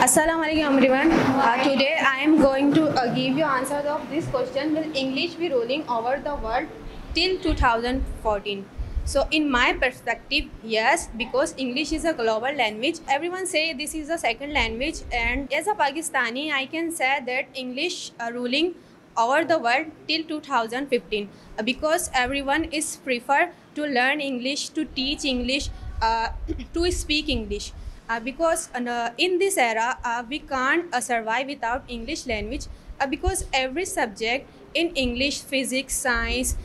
Assalamu alaikum everyone. Today I am going to give you answers of this question. Will English be ruling over the world till 2014? So in my perspective, yes, because English is a global language. Everyone say this is a second language, and as a Pakistani, I can say that English ruling over the world till 2015 because everyone is prefer to learn English, to teach English, to speak English. Because in this era we can't survive without English language because every subject in English, physics, science,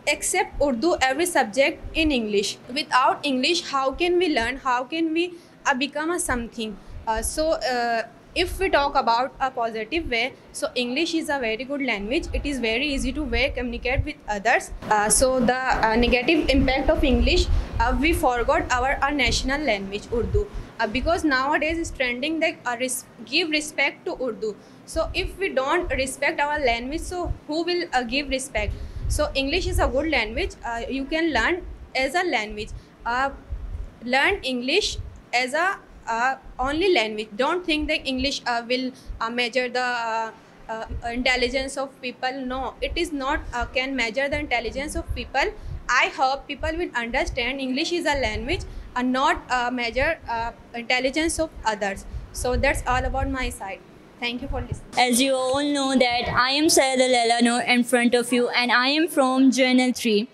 except Urdu, every subject in English. Without English, how can we learn? How can we become a something? If we talk about a positive way, so English is a very good language. It is very easy to way communicate with others. So the negative impact of English, we forgot our national language Urdu, because nowadays it's trending that give respect to Urdu. So if we don't respect our language, so who will give respect? So English is a good language. You can learn as a language. Learn English as a only language. Don't think that English will measure the intelligence of people. No, it is not can measure the intelligence of people. I hope people will understand English is a language and not measure intelligence of others. So that's all about my side. Thank you for listening. As you all know that I am Syed Eleanor in front of you and I am from Journal 3.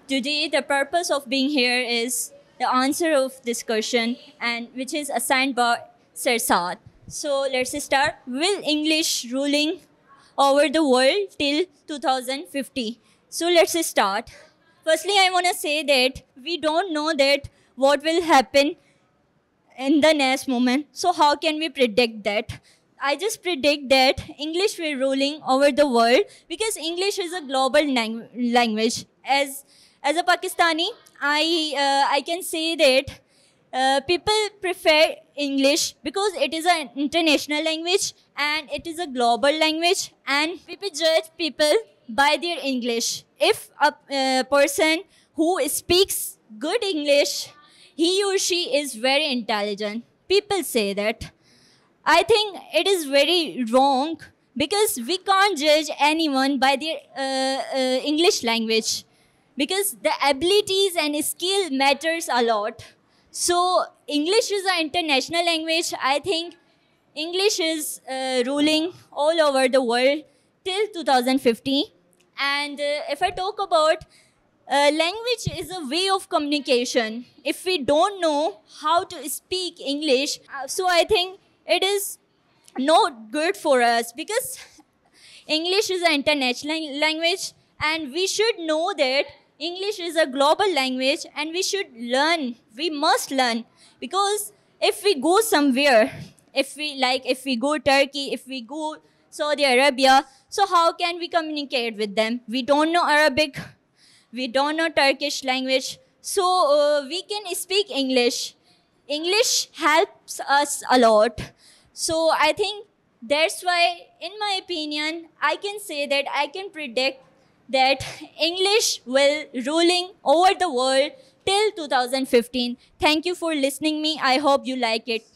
Today the purpose of being here is the answer of discussion and which is assigned by Sirsat. So let's start. Will English ruling over the world till 2050? So let's start. Firstly, I want to say that we don't know that what will happen in the next moment. So how can we predict that? I just predict that English will ruling over the world because English is a global language. As a Pakistani, I can say that people prefer English because it is an international language and it is a global language, and people judge people by their English. If a person who speaks good English, he or she is very intelligent. People say that. I think it is very wrong because we can't judge anyone by their English language because the abilities and skill matters a lot. So English is an international language. I think English is ruling all over the world till 2050. And if I talk about language is a way of communication. If we don't know how to speak English, so I think it is not good for us because English is an international language and we should know that English is a global language and we should learn. We must learn because if we go somewhere, if we go Turkey, if we go Saudi Arabia, so how can we communicate with them? We don't know Arabic, we don't know Turkish language, so we can speak English. English helps us a lot. So I think that's why, in my opinion, I can say that I can predict that English will ruling over the world till 2015. Thank you for listening me. I hope you like it.